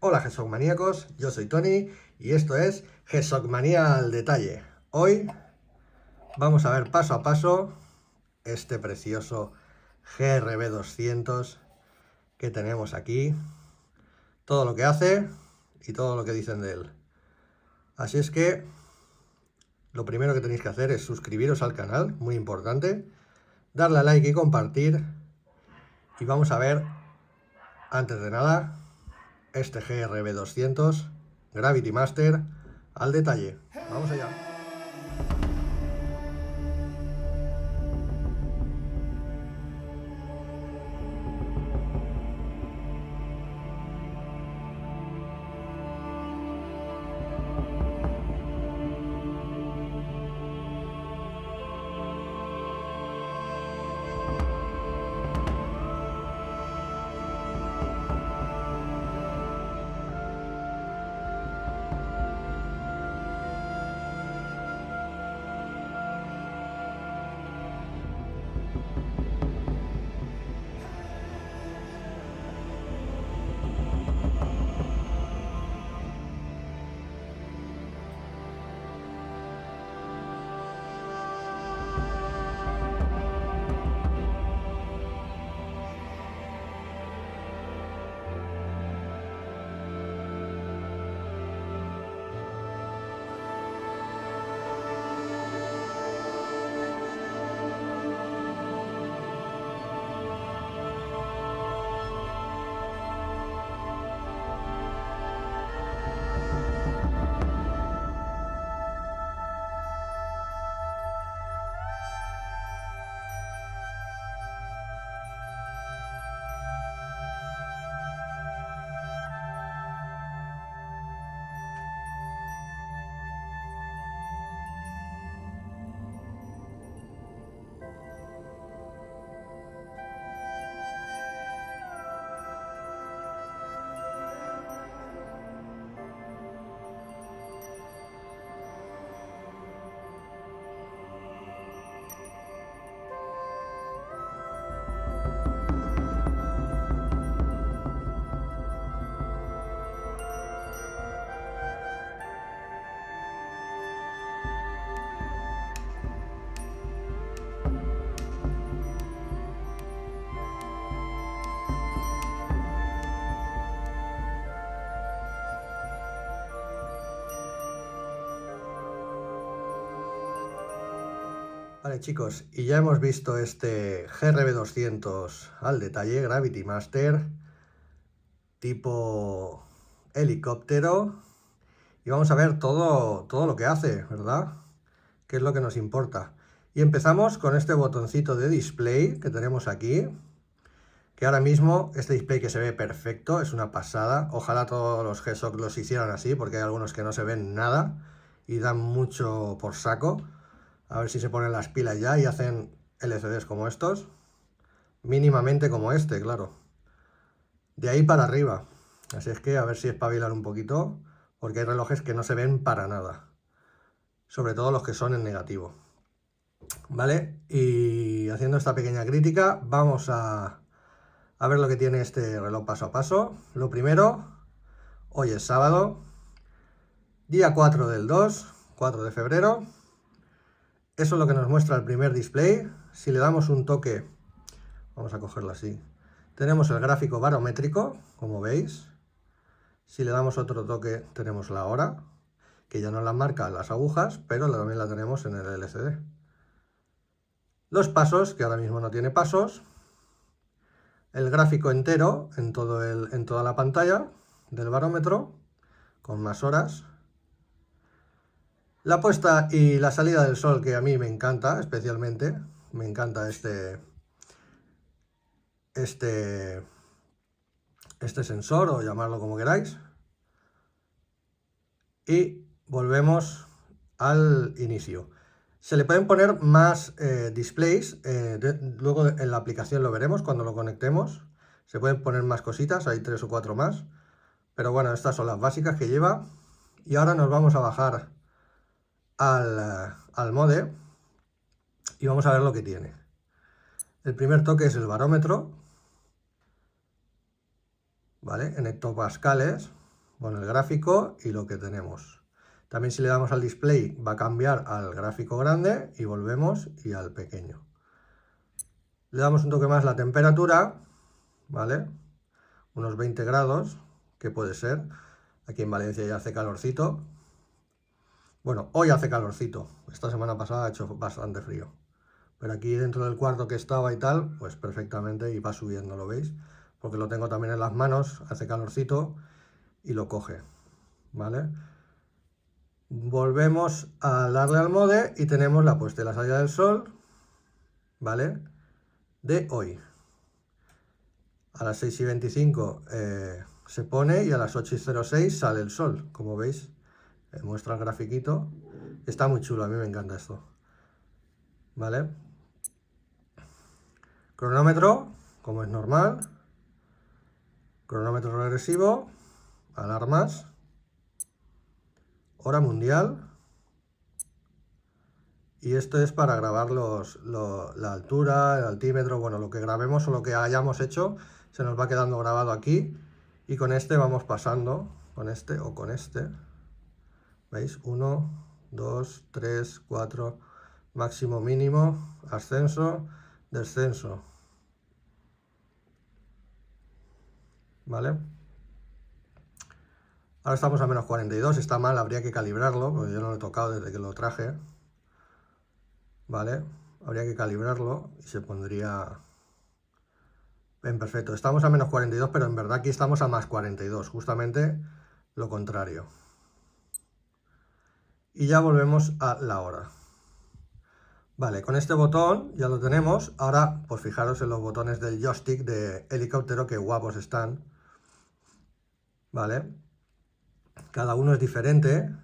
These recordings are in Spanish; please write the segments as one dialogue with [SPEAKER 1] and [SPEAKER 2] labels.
[SPEAKER 1] Hola GSOC maníacos, yo soy Tony y esto es GSOC Manía al detalle. Hoy vamos a ver paso a paso este precioso GRB 200 que tenemos aquí, todo lo que hace y todo lo que dicen de él. Así es que lo primero que tenéis que hacer es suscribiros al canal, muy importante, darle a like y compartir, y vamos a ver, antes de nada, este GRB 200 Gravity Master al detalle. Vamos allá. Vale chicos, y ya hemos visto este GRB 200 al detalle, Gravity Master, tipo helicóptero, y vamos a ver todo lo que hace, ¿verdad? Que es lo que nos importa. Y empezamos con este botoncito de display que tenemos aquí, que ahora mismo este display que se ve perfecto, es una pasada. Ojalá todos los GSOC los hicieran así, porque hay algunos que no se ven nada y dan mucho por saco. A ver si se ponen las pilas ya y hacen LCDs como estos. Mínimamente como este, claro. De ahí para arriba. Así es que a ver si espabilan un poquito, porque hay relojes que no se ven para nada. Sobre todo los que son en negativo. ¿Vale? Y haciendo esta pequeña crítica, vamos a ver lo que tiene este reloj paso a paso. Lo primero, hoy es sábado, día 4 del 2, 4 de febrero. Eso es lo que nos muestra el primer display. Si le damos un toque, vamos a cogerlo así, tenemos el gráfico barométrico, como veis. Si le damos otro toque, tenemos la hora, que ya no la marcan las agujas, pero también la tenemos en el LCD. Los pasos, que ahora mismo no tiene pasos. El gráfico entero en toda la pantalla del barómetro, con más horas. La puesta y la salida del sol, que a mí me encanta especialmente. Me encanta este sensor, o llamarlo como queráis. Y volvemos al inicio. Se le pueden poner más displays, luego en la aplicación lo veremos cuando lo conectemos. Se pueden poner más cositas, hay 3 o 4 más. Pero bueno, estas son las básicas que lleva. Y ahora nos vamos a bajar al mode y vamos a ver lo que tiene. El primer toque es el barómetro, ¿vale? En hectopascales. Bueno, el gráfico y lo que tenemos. También si le damos al display va a cambiar al gráfico grande y volvemos y al pequeño. Le damos un toque más la temperatura, ¿vale? Unos 20 grados, que puede ser. Aquí en Valencia ya hace calorcito. Bueno, hoy hace calorcito. Esta semana pasada ha hecho bastante frío. Pero aquí dentro del cuarto que estaba y tal, pues perfectamente y va subiendo, ¿lo veis? Porque lo tengo también en las manos, hace calorcito y lo coge, ¿vale? Volvemos a darle al mode y tenemos la puesta y la salida del sol, ¿vale? De hoy. A las 6:25 se pone y a las 8:06 sale el sol, como veis. Muestra el grafiquito. Está muy chulo, a mí me encanta esto. ¿Vale? Cronómetro, como es normal. Cronómetro regresivo. Alarmas. Hora mundial. Y esto es para grabar la altura, el altímetro, bueno, lo que grabemos o lo que hayamos hecho se nos va quedando grabado aquí. Y con este vamos pasando, con este o con este. ¿Veis? 1, 2, 3, 4, máximo, mínimo, ascenso, descenso. ¿Vale? Ahora estamos a menos 42, está mal, habría que calibrarlo, porque yo no lo he tocado desde que lo traje. ¿Vale? Habría que calibrarlo y se pondría en perfecto. Estamos a menos 42, pero en verdad aquí estamos a más 42, justamente lo contrario. Y ya volvemos a la hora. Vale, con este botón ya lo tenemos. Ahora, pues fijaros en los botones del joystick de helicóptero, que guapos están. Vale. Cada uno es diferente.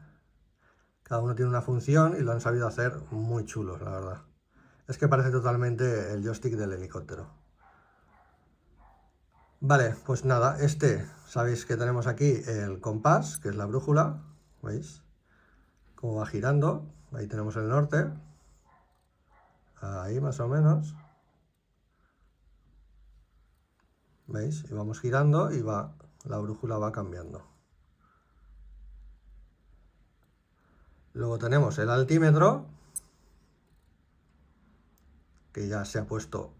[SPEAKER 1] Cada uno tiene una función y lo han sabido hacer muy chulos, la verdad. Es que parece totalmente el joystick del helicóptero. Vale, pues nada, sabéis que tenemos aquí el compás, que es la brújula. ¿Veis? Cómo va girando. Ahí tenemos el norte. Ahí más o menos. ¿Veis? Y vamos girando y la brújula va cambiando. Luego tenemos el altímetro, que ya se ha puesto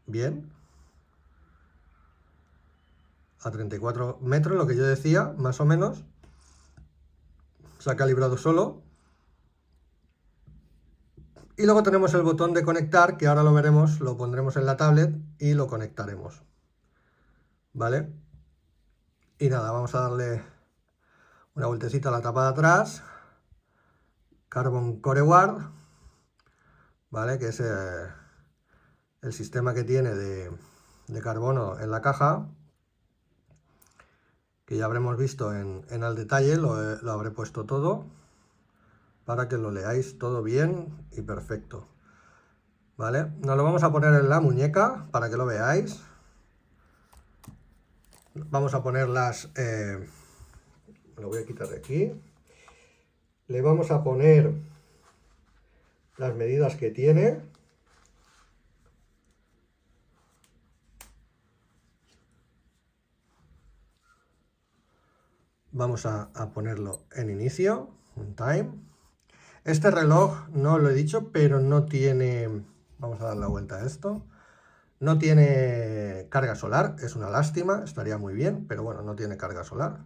[SPEAKER 1] bien. A 34 metros, lo que yo decía, más o menos. Se ha calibrado solo. Y luego tenemos el botón de conectar, que ahora lo veremos, lo pondremos en la tablet y lo conectaremos. ¿Vale? Y nada, vamos a darle una vueltecita a la tapa de atrás. Carbon Core Guard, ¿vale? Que es el sistema que tiene de carbono en la caja, que ya habremos visto en el detalle, lo habré puesto todo, para que lo leáis todo bien y perfecto. ¿Vale? Nos lo vamos a poner en la muñeca para que lo veáis. Vamos a poner lo voy a quitar de aquí. Le vamos a poner las medidas que tiene. Vamos a ponerlo en inicio, en time. Este reloj, no lo he dicho, pero no tiene... Vamos a dar la vuelta a esto. No tiene carga solar, es una lástima, estaría muy bien, pero bueno, no tiene carga solar.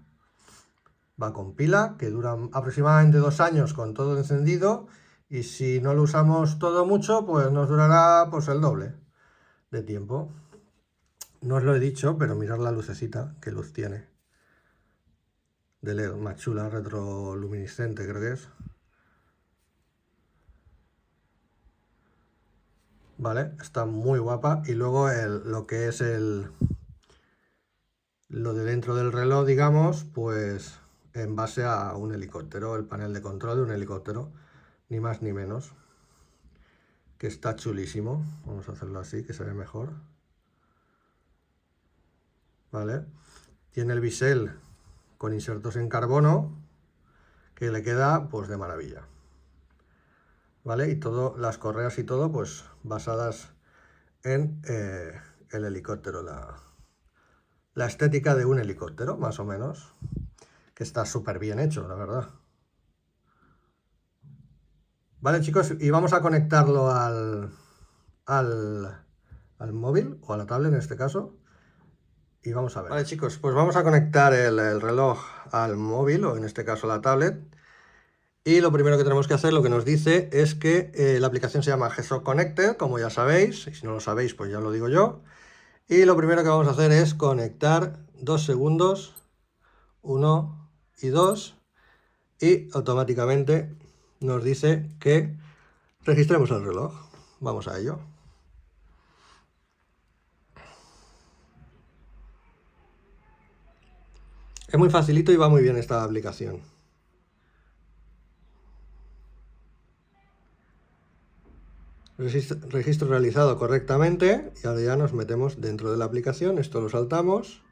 [SPEAKER 1] Va con pila, que dura aproximadamente 2 años con todo encendido, y si no lo usamos todo mucho, pues nos durará pues el doble de tiempo. No os lo he dicho, pero mirad la lucecita, qué luz tiene. De LED, más chula, retroluminiscente creo que es. Vale, está muy guapa. Y luego lo que es lo de dentro del reloj, digamos, pues en base a un helicóptero, el panel de control de un helicóptero, ni más ni menos. Que está chulísimo. Vamos a hacerlo así, que se ve mejor. Vale. Tiene el bisel con insertos en carbono, que le queda pues de maravilla. ¿Vale? Y todo, las correas y todo, pues basadas en el helicóptero, la estética de un helicóptero, más o menos. que está súper bien hecho, la verdad. Vale, chicos, y vamos a conectarlo al móvil, o a la tablet en este caso. Y vamos a ver. Vale, chicos, pues vamos a conectar el reloj al móvil, o en este caso a la tablet. Y lo primero que tenemos que hacer, lo que nos dice, es que la aplicación se llama G-SHOCK Connected, como ya sabéis. Y si no lo sabéis, pues ya lo digo yo. Y lo primero que vamos a hacer es conectar 2 segundos, 1 y 2. Y automáticamente nos dice que registremos el reloj. Vamos a ello. Es muy facilito y va muy bien esta aplicación. Registro realizado correctamente y ahora ya nos metemos dentro de la aplicación. Esto lo saltamos.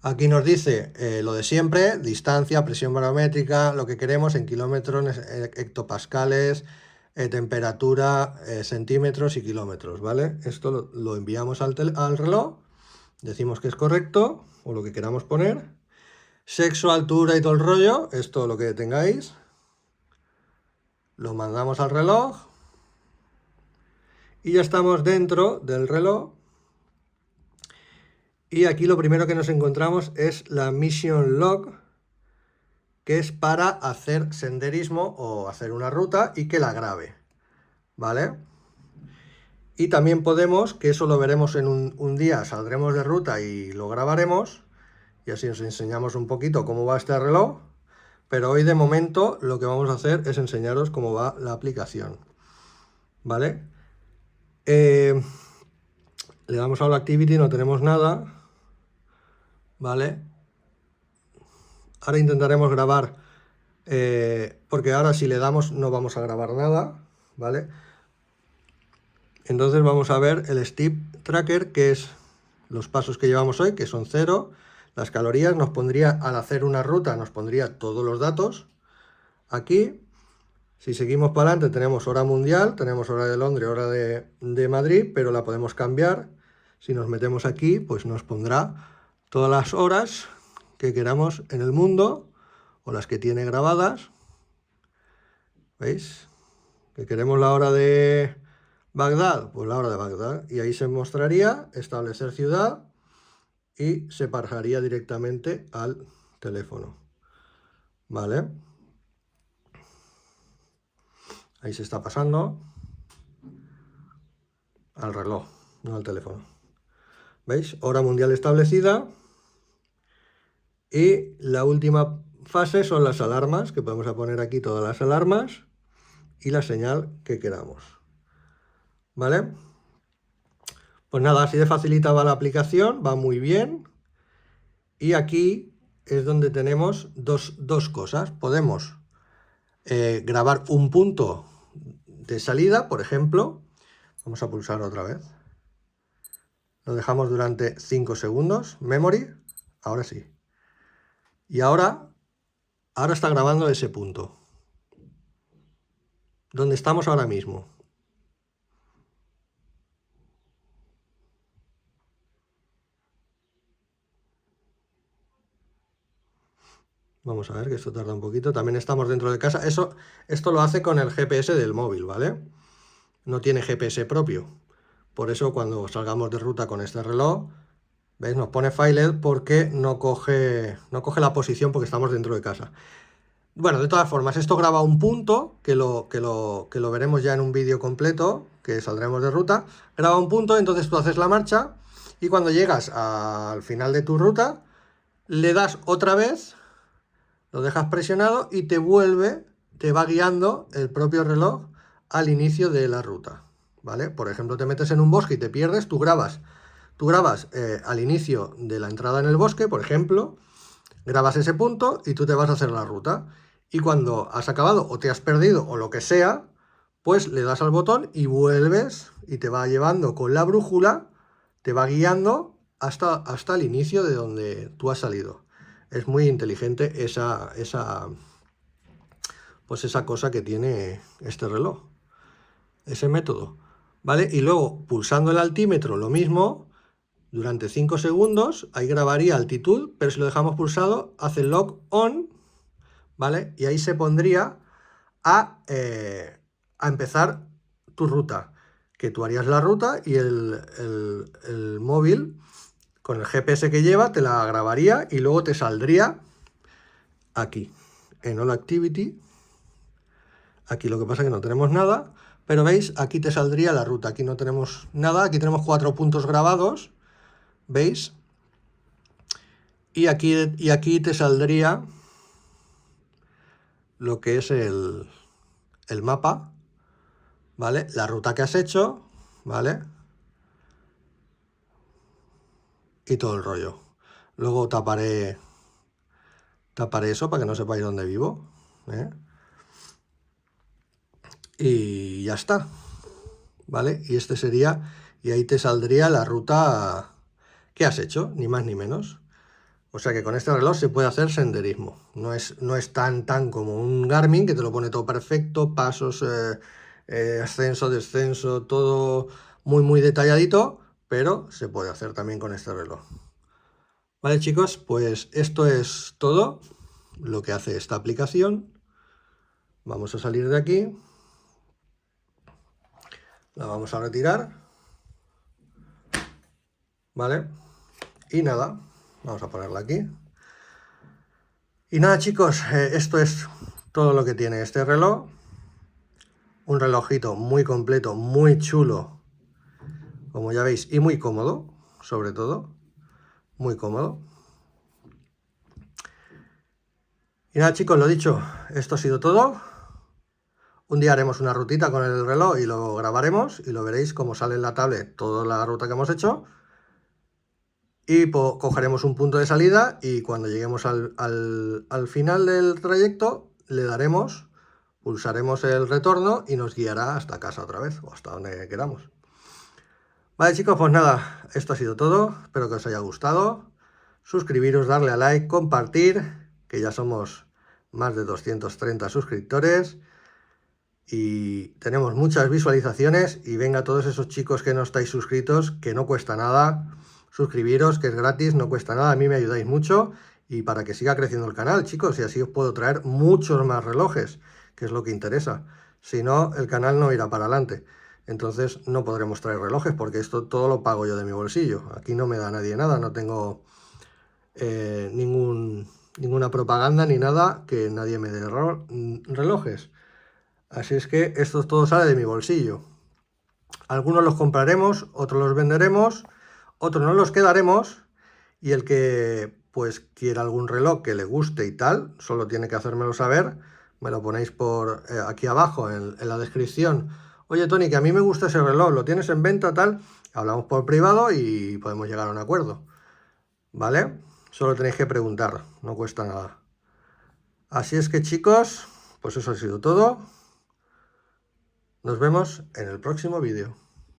[SPEAKER 1] Aquí nos dice lo de siempre: distancia, presión barométrica, lo que queremos en kilómetros, hectopascales, temperatura, centímetros y kilómetros, ¿vale? Esto lo enviamos al reloj, decimos que es correcto, o lo que queramos poner. Sexo, altura y todo el rollo, esto lo que tengáis. Lo mandamos al reloj. Y ya estamos dentro del reloj. Y aquí lo primero que nos encontramos es la Mission Log, que es para hacer senderismo o hacer una ruta y que la grabe, ¿vale? Y también podemos, que eso lo veremos en un día, saldremos de ruta y lo grabaremos, y así os enseñamos un poquito cómo va este reloj, pero hoy de momento lo que vamos a hacer es enseñaros cómo va la aplicación, ¿vale? Le damos a All Activity, no tenemos nada, ¿vale? Ahora intentaremos grabar, porque ahora si le damos no vamos a grabar nada, ¿vale? Entonces vamos a ver el Step Tracker, que es los pasos que llevamos hoy, que son 0. Las calorías nos pondría, al hacer una ruta, nos pondría todos los datos aquí. Si seguimos para adelante tenemos hora mundial, tenemos hora de Londres, hora de Madrid, pero la podemos cambiar. Si nos metemos aquí, pues nos pondrá todas las horas que queramos en el mundo, o las que tiene grabadas. ¿Veis? Que queremos la hora de Bagdad, pues la hora de Bagdad. Y ahí se mostraría establecer ciudad y se pasaría directamente al teléfono. ¿Vale? Ahí se está pasando al reloj, no al teléfono. ¿Veis? Hora mundial establecida. Y la última fase son las alarmas, que podemos poner aquí todas las alarmas y la señal que queramos. ¿Vale? Pues nada, así de facilita va la aplicación, va muy bien. Y aquí es donde tenemos dos cosas. Podemos grabar un punto de salida, por ejemplo. Vamos a pulsar otra vez. Lo dejamos durante 5 segundos. Memory. Ahora sí. Y ahora está grabando ese punto. Donde estamos ahora mismo. Vamos a ver, que esto tarda un poquito. También estamos dentro de casa. Esto lo hace con el GPS del móvil, ¿vale? No tiene GPS propio. Por eso cuando salgamos de ruta con este reloj, ¿veis? Nos pone Failed porque no coge la posición porque estamos dentro de casa. Bueno, de todas formas, esto graba un punto, que lo veremos ya en un vídeo completo, que saldremos de ruta. Graba un punto, entonces tú haces la marcha y cuando llegas al final de tu ruta, le das otra vez, lo dejas presionado y te va guiando el propio reloj al inicio de la ruta, ¿vale? Por ejemplo, te metes en un bosque y te pierdes, tú grabas al inicio de la entrada en el bosque, por ejemplo, grabas ese punto y tú te vas a hacer la ruta. Y cuando has acabado o te has perdido o lo que sea, pues le das al botón y vuelves y te va llevando con la brújula, te va guiando hasta el inicio de donde tú has salido. Es muy inteligente esa cosa que tiene este reloj, ese método, ¿vale? Y luego, pulsando el altímetro, lo mismo, durante 5 segundos, ahí grabaría altitud, pero si lo dejamos pulsado, hace lock on, ¿vale? Y ahí se pondría a empezar tu ruta, que tú harías la ruta y el móvil, con el GPS que lleva, te la grabaría y luego te saldría aquí, en All Activity. Aquí lo que pasa es que no tenemos nada, pero veis, aquí te saldría la ruta. Aquí no tenemos nada, aquí tenemos 4 puntos grabados, ¿veis? Y aquí te saldría lo que es el mapa, ¿vale? La ruta que has hecho, ¿vale? Y todo el rollo. Luego taparé eso para que no sepáis dónde vivo, ¿eh? Y ya está, ¿vale? Y este sería, y ahí te saldría la ruta que has hecho, ni más ni menos. O sea que con este reloj se puede hacer senderismo. No es tan como un Garmin, que te lo pone todo perfecto, pasos, ascenso, descenso, todo muy detalladito, pero se puede hacer también con este reloj. Vale, chicos, pues esto es todo lo que hace esta aplicación. Vamos a salir de aquí. La vamos a retirar. Vale. Y nada, vamos a ponerla aquí. Y nada, chicos, esto es todo lo que tiene este reloj. Un relojito muy completo, muy chulo, como ya veis, y muy cómodo, sobre todo, muy cómodo. Y nada, chicos, lo dicho, esto ha sido todo. Un día haremos una rutita con el reloj y lo grabaremos y lo veréis cómo sale en la tablet toda la ruta que hemos hecho. Y cogeremos un punto de salida y cuando lleguemos al final del trayecto le daremos, pulsaremos el retorno y nos guiará hasta casa otra vez o hasta donde queramos. Vale, chicos, pues nada, esto ha sido todo, espero que os haya gustado. Suscribiros, darle a like, compartir, que ya somos más de 230 suscriptores y tenemos muchas visualizaciones. Y venga, todos esos chicos que no estáis suscritos, que no cuesta nada, suscribiros, que es gratis, no cuesta nada, a mí me ayudáis mucho y para que siga creciendo el canal, chicos, y así os puedo traer muchos más relojes, que es lo que interesa. Si no, el canal no irá para adelante. Entonces no podremos traer relojes porque esto todo lo pago yo de mi bolsillo. Aquí no me da nadie nada, no tengo ninguna propaganda ni nada que nadie me dé relojes. Así es que esto todo sale de mi bolsillo. Algunos los compraremos, otros los venderemos, otros nos los quedaremos y el que pues quiera algún reloj que le guste y tal, solo tiene que hacérmelo saber. Me lo ponéis por aquí abajo en la descripción. Oye, Tony, que a mí me gusta ese reloj, ¿lo tienes en venta, tal? Hablamos por privado y podemos llegar a un acuerdo, ¿vale? Solo tenéis que preguntar, no cuesta nada. Así es que, chicos, pues eso ha sido todo. Nos vemos en el próximo vídeo.